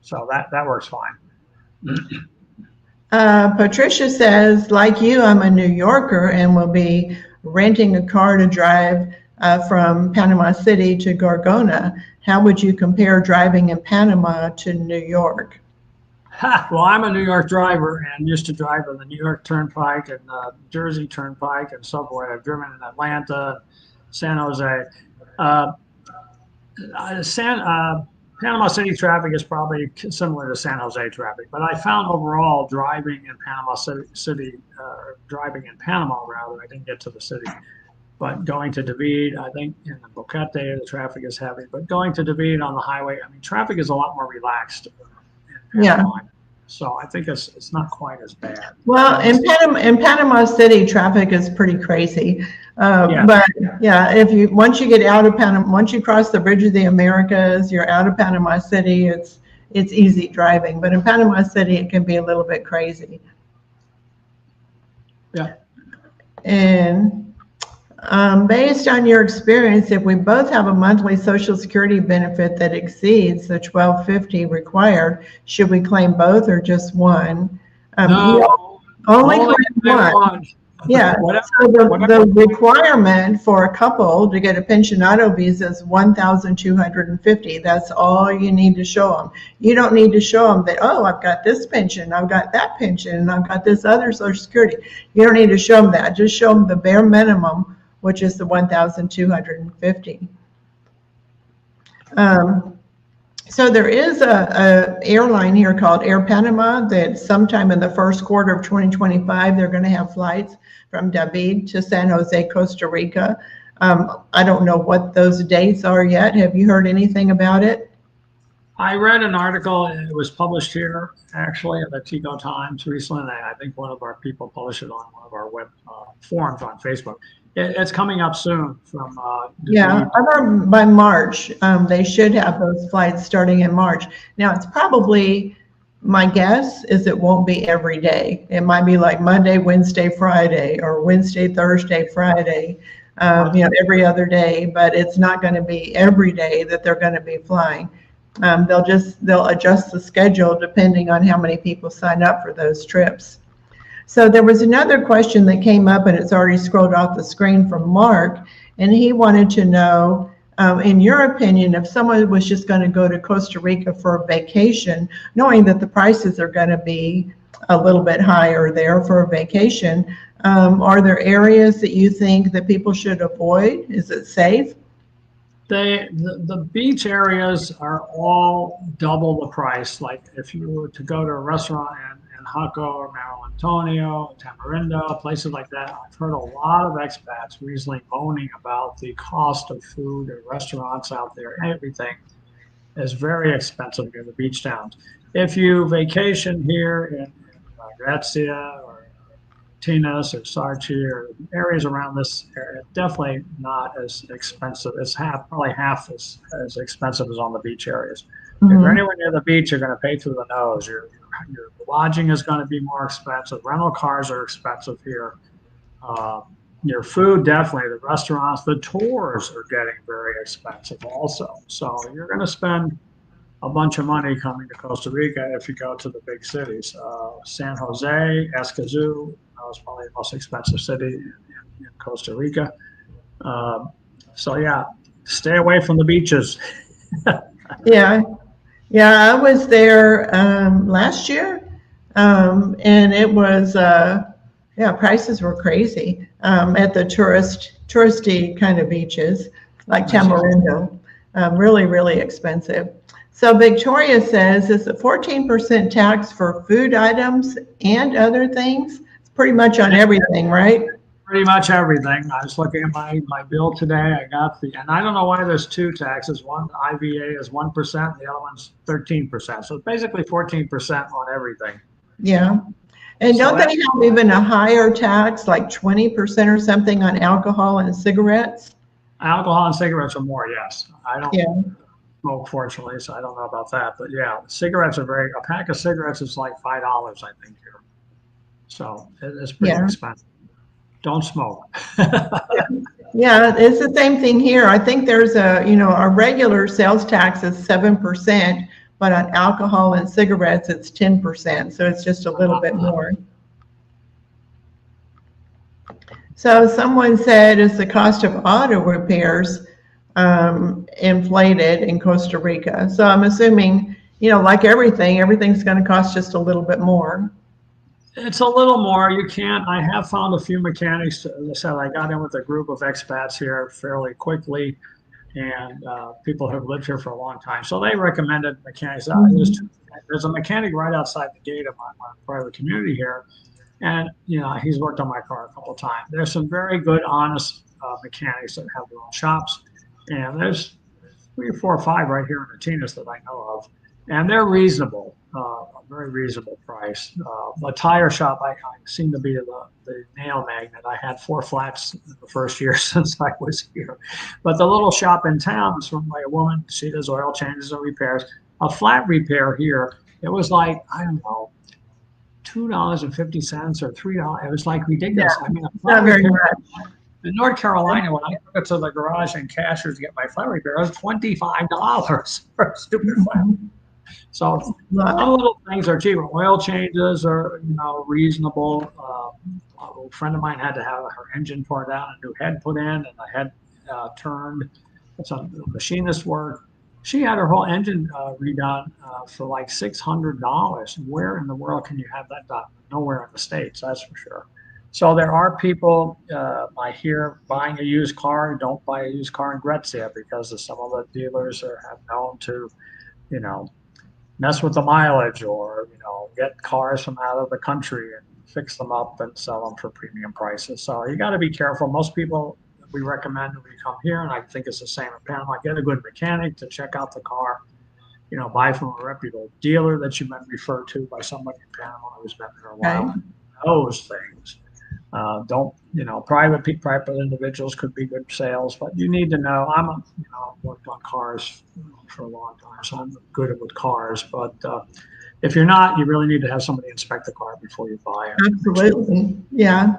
So that works fine. Patricia says, like you, I'm a New Yorker and will be renting a car to drive from Panama City to Gorgona. How would you compare driving in Panama to New York? Well, I'm a New York driver and used to drive on the New York Turnpike and Jersey Turnpike and subway. I've driven in Atlanta, San Jose. Uh, Panama City traffic is probably similar to San Jose traffic, but I found overall driving in Panama City, driving in Panama rather, I didn't get to the city, but going to David, I think in the Boquete, the traffic is heavy, but going to David on the highway, I mean, traffic is a lot more relaxed in Panama. Yeah. So I think it's not quite as bad. Well, in Panama City, traffic is pretty crazy. Yeah. But yeah, once you get out of Panama, once you cross the Bridge of the Americas, you're out of Panama City. It's easy driving, but in Panama City, it can be a little bit crazy. Yeah. And based on your experience, if we both have a monthly Social Security benefit that exceeds the $1,250 required, should we claim both or just one? No, only claim one. Yeah, so the requirement for a couple to get a pensionado visa is $1,250. That's all you need to show them. You don't need to show them that, oh, I've got this pension, I've got that pension, and I've got this other Social Security. You don't need to show them that. Just show them the bare minimum, which is the $1,250. So there is a airline here called Air Panama that sometime in the first quarter of 2025, they're going to have flights from David to San Jose, Costa Rica. I don't know what those dates are yet. Have you heard anything about it? I read an article, it was published here actually at the Tico Times recently. I think one of our people published it on one of our web forums on Facebook. It's coming up soon from yeah, by March. They should have those flights starting in March. Now it's probably, my guess is it won't be every day. It might be like Monday, Wednesday, Friday, or Wednesday, Thursday, Friday, every other day, but it's not going to be every day that they're going to be flying. They'll adjust the schedule depending on how many people sign up for those trips. So there was another question that came up, and it's already scrolled off the screen, from Mark, and he wanted to know, in your opinion, if someone was just going to go to Costa Rica for a vacation, knowing that the prices are going to be a little bit higher there for a vacation, are there areas that you think that people should avoid? Is it safe? The beach areas are all double the price. Like if you were to go to a restaurant in Jaco or Mario Antonio, Tamarindo, places like that, I've heard a lot of expats recently moaning about the cost of food and restaurants out there. Everything is very expensive in the beach towns. If you vacation here in Gracia or Tinas or Sarchi or areas around this area, definitely not as expensive. It's probably half as expensive as on the beach areas. Mm-hmm. If you're anywhere near the beach, you're going to pay through the nose. Your lodging is going to be more expensive. Rental cars are expensive here. Your food, definitely. The restaurants, the tours are getting very expensive also. So you're going to spend a bunch of money coming to Costa Rica if you go to the big cities. San Jose, Escazú, is probably the most expensive city in Costa Rica. So yeah, stay away from the beaches. Yeah, I was there last year, and it was prices were crazy at the touristy kind of beaches like Tamarindo. Really, really expensive. So Victoria says, is the 14% tax for food items and other things? It's pretty much on everything, right? Pretty much everything. I was looking at my bill today. I got and I don't know why there's two taxes. One IVA is 1%, the other one's 13%. So basically 14% on everything. Yeah. And so don't they have even a higher tax, like 20% or something on alcohol and cigarettes? Alcohol and cigarettes are more, yes. I don't smoke, fortunately, so I don't know about that. But yeah, cigarettes are a pack of cigarettes is like $5, I think, here. So it's pretty expensive. Don't smoke. Yeah, it's the same thing here. I think there's our regular sales tax is 7%, but on alcohol and cigarettes, it's 10%. So it's just a little bit more. So someone said, is the cost of auto repairs inflated in Costa Rica? So I'm assuming, like everything, everything's going to cost just a little bit more. It's a little more. I have found a few mechanics. As I said, I got in with a group of expats here fairly quickly, and people who have lived here for a long time. So they recommended mechanics. There's a mechanic right outside the gate of my private community here, and he's worked on my car a couple of times. There's some very good, honest mechanics that have their own shops, and there's 3 or 4 or 5 right here in Martinez that I know of, and they're reasonable, a very reasonable price. The tire shop, I seem to be the nail magnet. I had 4 flats in the first year since I was here, but the little shop in town is run by a woman. She does oil changes and repairs. A flat repair here, it was like, I don't know, $2.50 or $3. It was like ridiculous. Yeah, I mean, a not flat very repair much. in North Carolina, when I took it to the garage and cashiers to get my flat repair, it was $25 for a stupid flat. So some little things are cheaper. Oil changes are reasonable. A friend of mine had to have her engine poured out, a new head put in, and the head turned. It's a machinist work. She had her whole engine redone for like $600. Where in the world can you have that done? Nowhere in the States, that's for sure. So there are people I hear buying a used car. Don't buy a used car in Gretzia because some of the dealers have known to, mess with the mileage or get cars from out of the country and fix them up and sell them for premium prices. So you got to be careful. Most people we recommend when we come here, and I think it's the same in Panama, get a good mechanic to check out the car. Buy from a reputable dealer that you've been referred to by somebody in Panama who's been there a while. Okay. Those things. Don't private individuals could be good sales, but you need to know. I've worked on cars for a long time, so I'm good with cars. But if you're not, you really need to have somebody inspect the car before you buy it. Absolutely. Yeah.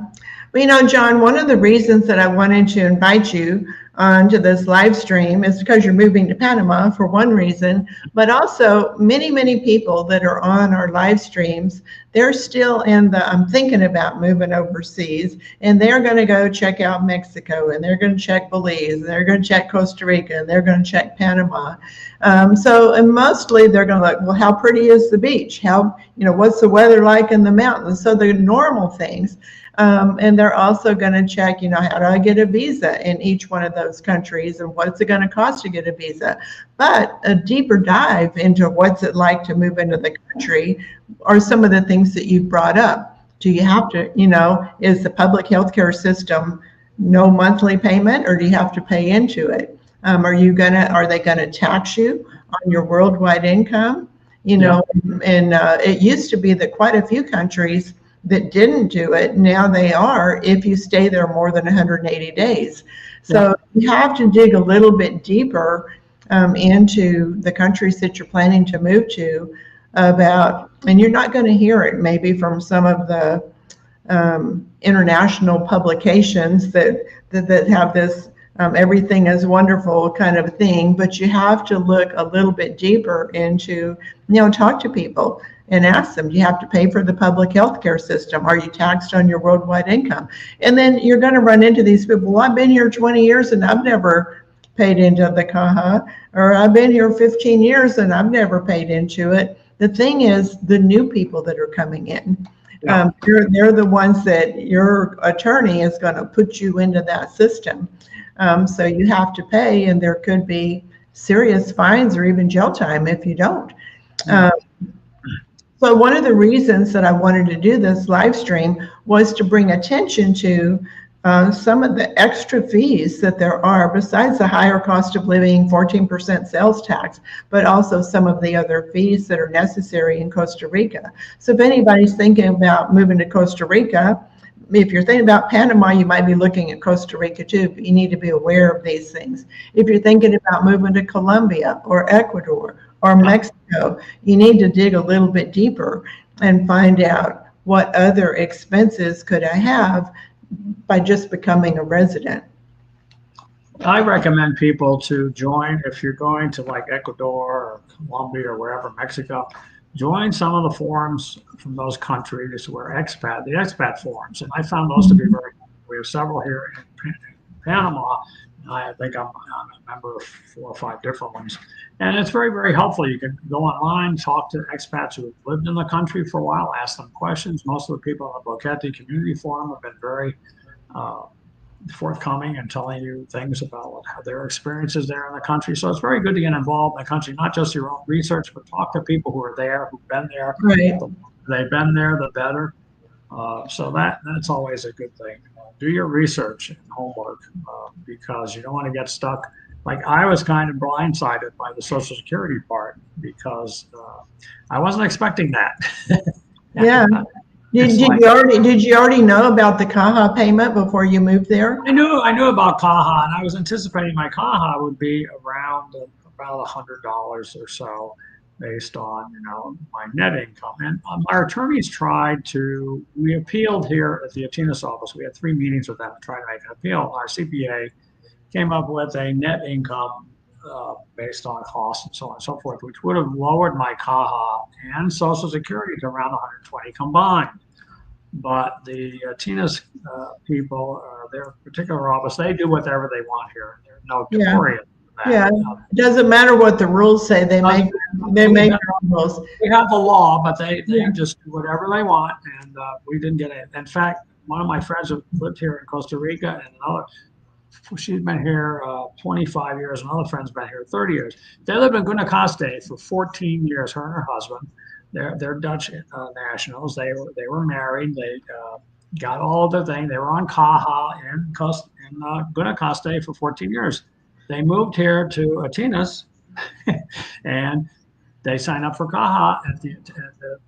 Well, John, one of the reasons that I wanted to invite you onto this live stream is because you're moving to Panama for one reason, but also many, many people that are on our live streams, they're still I'm thinking about moving overseas, and they're going to go check out Mexico, and they're going to check Belize, and they're going to check Costa Rica, and they're going to check Panama. And mostly they're going to look, well, how pretty is the beach? What's the weather like in the mountains? So the normal things. And they're also going to check, how do I get a visa in each one of those countries, and what's it going to cost to get a visa? But a deeper dive into what's it like to move into the country are some of the things that you brought up. Do you have to, is the public healthcare system no monthly payment, or do you have to pay into it? Are they going to tax you on your worldwide income? And it used to be that quite a few countries that didn't do it, now they are, if you stay there more than 180 days. So you have to dig a little bit deeper into the countries that you're planning to move to and you're not going to hear it maybe from some of the international publications that have this everything is wonderful kind of thing, but you have to look a little bit deeper into, talk to people and ask them, do you have to pay for the public health care system? Are you taxed on your worldwide income? And then you're going to run into these people, well, I've been here 20 years and I've never paid into the CAHA, or I've been here 15 years and I've never paid into it. The thing is, the new people that are coming in, they're the ones that your attorney is going to put you into that system. So you have to pay, and there could be serious fines or even jail time if you don't. So one of the reasons that I wanted to do this live stream was to bring attention to some of the extra fees that there are besides the higher cost of living, 14% sales tax, but also some of the other fees that are necessary in Costa Rica. So if anybody's thinking about moving to Costa Rica, if you're thinking about Panama, you might be looking at Costa Rica too, but you need to be aware of these things. If you're thinking about moving to Colombia or Ecuador or Mexico, you need to dig a little bit deeper and find out what other expenses could I have by just becoming a resident. I recommend people to join, if you're going to like Ecuador or Colombia or wherever, Mexico, join some of the forums from those countries where the expat forums, and I found those to be very We have several here in Panama. I think I'm a member of 4 or 5 different ones. And it's very, very helpful. You can go online, talk to expats who have lived in the country for a while, ask them questions. Most of the people on the Boquete Community Forum have been very forthcoming and telling you things about how their experiences there in the country. So it's very good to get involved in the country, not just your own research, but talk to people who are there, who've been there. Right. They've been there, the better. So that's always a good thing. Do your research and homework because you don't want to get stuck. Like I was kind of blindsided by the Social Security part because I wasn't expecting that. Yeah. Did you already know about the CAHA payment before you moved there? I knew about CAHA, and I was anticipating my CAHA would be around about $100 or so, based on my net income. And our attorneys tried to. We appealed here at the Atinas office. We had 3 meetings with them to try to make an appeal. Our CPA came up with a net income based on costs and so on and so forth, which would have lowered my CAHA and Social Security to around 120 combined. But the Atinas people, their particular office, they do whatever they want here. They're notorious. Yeah, it doesn't matter what the rules say. They make their own rules. We have the law, but they just do whatever they want, and we didn't get it. In fact, one of my friends who lived here in Costa Rica, and another, she's been here 25 years. Another friend's been here 30 years. They lived in Guanacaste for 14 years. Her and her husband. They're Dutch nationals. They were married. They got all of the thing. They were on CAHA in Guanacaste for 14 years. They moved here to Atinas, and they signed up for CAHA at the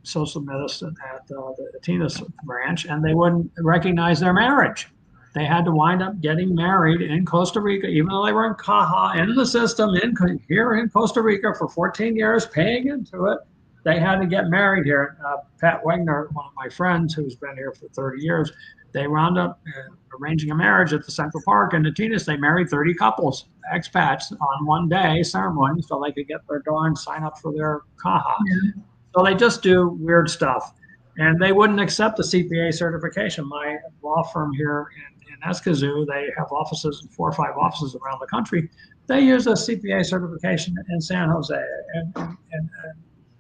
social medicine at the Atinas branch, and they wouldn't recognize their marriage. They had to wind up getting married in Costa Rica, even though they were in CAHA, in the system, here in Costa Rica for 14 years, paying into it. They had to get married here. Pat Wegner, one of my friends who's been here for 30 years, they wound up arranging a marriage at the Central Park in Atinas. They married 30 couples, expats, on one day ceremony, so they could get their darn sign up for their CAHA. Yeah. So they just do weird stuff. And they wouldn't accept the CPA certification. My law firm here in Escazú, they have offices, 4 or 5 offices around the country. They use a CPA certification in San Jose and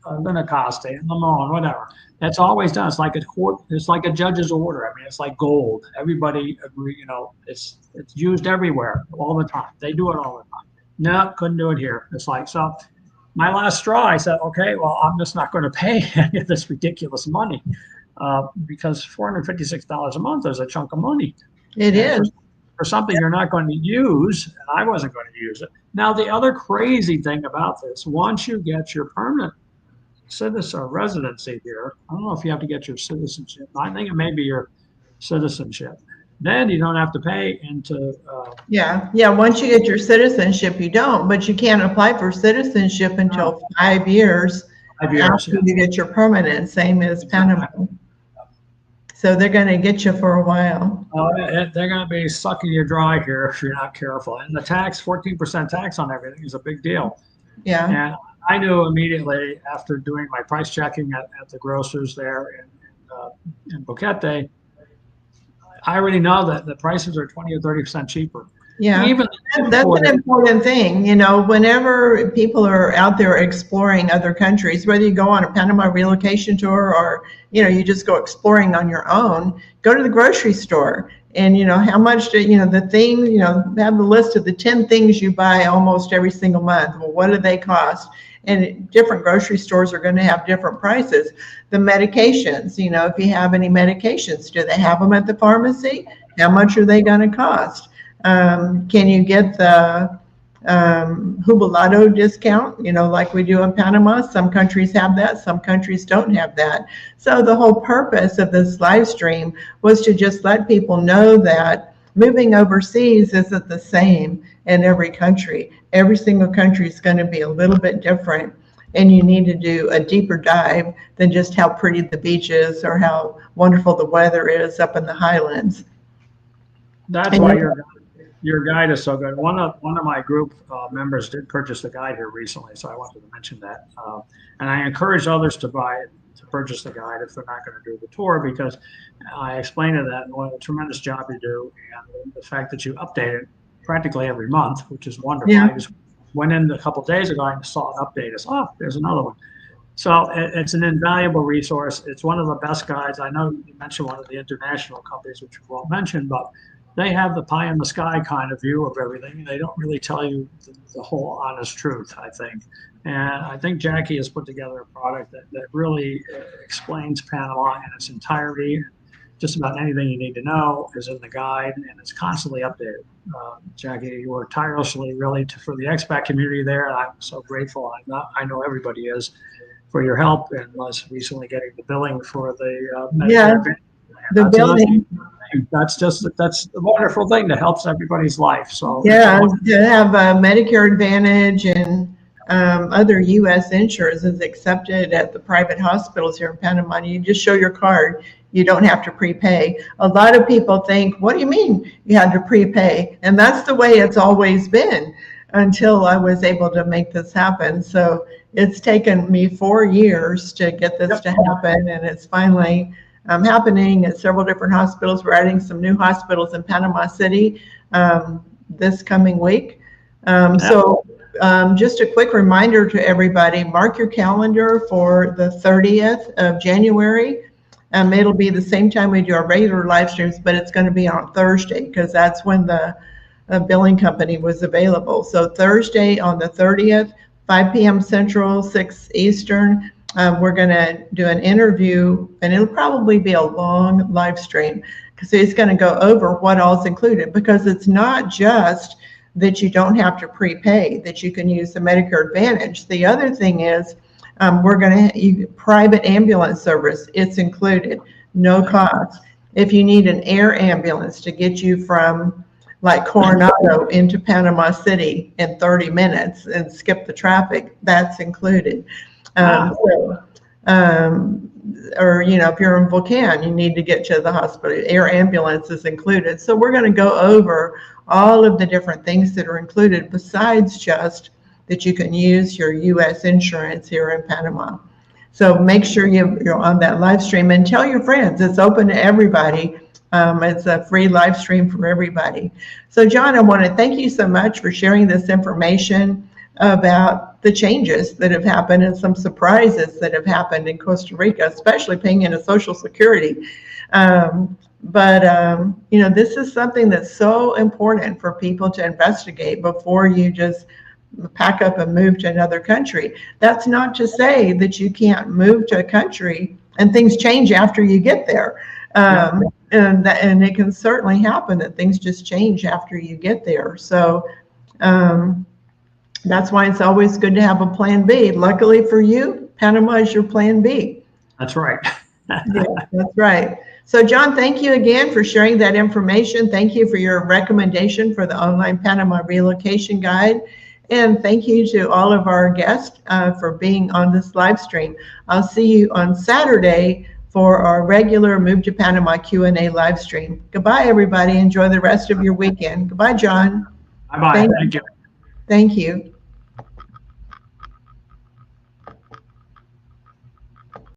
Guanacaste and Limon, whatever. That's always done. It's like a court. It's like a judge's order. I mean, it's like gold. Everybody agree. It's used everywhere all the time. They do it all the time. No, couldn't do it here. It's like, so. My last straw, I said, okay, well, I'm just not going to pay any of this ridiculous money because $456 a month is a chunk of money. It is. For something you're not going to use, and I wasn't going to use it. Now, the other crazy thing about this, once you get your permanent citizen or residency here, I don't know if you have to get your citizenship. I think it may be your citizenship. Then you don't have to pay into. Yeah. Once you get your citizenship, you don't, but you can't apply for citizenship until 5 years after you get your permanent, same as Panama. So they're going to get you for a while. They're going to be sucking you dry here if you're not careful. And the tax, 14% tax on everything is a big deal. Yeah. And I knew immediately after doing my price checking at the grocers there in Boquete, I already know that the prices are 20 or 30% cheaper. Yeah, that's an important thing. Whenever people are out there exploring other countries, whether you go on a Panama relocation tour or, you just go exploring on your own, go to the grocery store and, how much do, the thing, have the list of the 10 things you buy almost every single month. Well, what do they cost? And different grocery stores are going to have different prices. The medications, if you have any medications, do they have them at the pharmacy? How much are they going to cost? Can you get the jubilado discount, like we do in Panama? Some countries have that, some countries don't have that. So the whole purpose of this live stream was to just let people know that moving overseas isn't the same in every country. Every single country is going to be a little bit different, and you need to do a deeper dive than just how pretty the beach is or how wonderful the weather is up in the highlands. That's why your guide is so good. One of my group members did purchase the guide here recently, so I wanted to mention that. And I encourage others to buy it. to purchase the guide if they're not going to do the tour, because I explained to that and what a tremendous job you do, and the fact that you update it practically every month, which is wonderful. Yeah. I just went in a couple of days ago and saw an update. I said, oh, there's another one. So it's an invaluable resource. It's one of the best guides. I know you mentioned one of the international companies, which we won't mention, but they have the pie in the sky kind of view of everything. They don't really tell you the whole honest truth, I think. And I think Jackie has put together a product that really explains Panama in its entirety. Just about anything you need to know is in the guide, and it's constantly updated. Jackie, you work tirelessly really for the expat community there, and I'm so grateful. I know everybody is, for your help, and most recently getting the billing for the Medicare. The billing. That's a wonderful thing that helps everybody's life. So yeah, to have Medicare Advantage and other U.S. insurance is accepted at the private hospitals here in Panama. You just show your card. You don't have to prepay. A lot of people think, what do you mean you had to prepay? And that's the way it's always been until I was able to make this happen. So it's taken me 4 years to get this to happen, and it's finally happening at several different hospitals. We're adding some new hospitals in Panama City this coming week. So just a quick reminder to everybody, mark your calendar for the 30th of January. It'll be the same time we do our regular live streams, but it's going to be on Thursday because that's when the billing company was available. So Thursday on the 30th, 5 p.m. Central, 6 Eastern, we're going to do an interview, and it'll probably be a long live stream because he's going to go over what all's included, because it's not just that you don't have to prepay, that you can use the Medicare Advantage. The other thing is we're going to private ambulance service. It's included, no cost. If you need an air ambulance to get you from like Coronado into Panama City in 30 minutes and skip the traffic, that's included. Or, if you're in Volcan, you need to get to the hospital, air ambulance is included. So we're going to go over all of the different things that are included besides just that you can use your U.S. insurance here in Panama. So make sure you're on that live stream and tell your friends. It's open to everybody. It's a free live stream for everybody. So John, I want to thank you so much for sharing this information about the changes that have happened and some surprises that have happened in Costa Rica, especially paying into Social Security. This is something that's so important for people to investigate before you just pack up and move to another country. That's not to say that you can't move to a country and things change after you get there. And it can certainly happen that things just change after you get there. So that's why it's always good to have a plan B. Luckily for you, Panama is your plan B. That's right. Yeah, that's right. So John, thank you again for sharing that information. Thank you for your recommendation for the online Panama relocation guide. And thank you to all of our guests for being on this live stream. I'll see you on Saturday for our regular Move to Panama Q&A live stream. Goodbye, everybody. Enjoy the rest of your weekend. Goodbye, John. Bye-bye. Thank you. Thank you.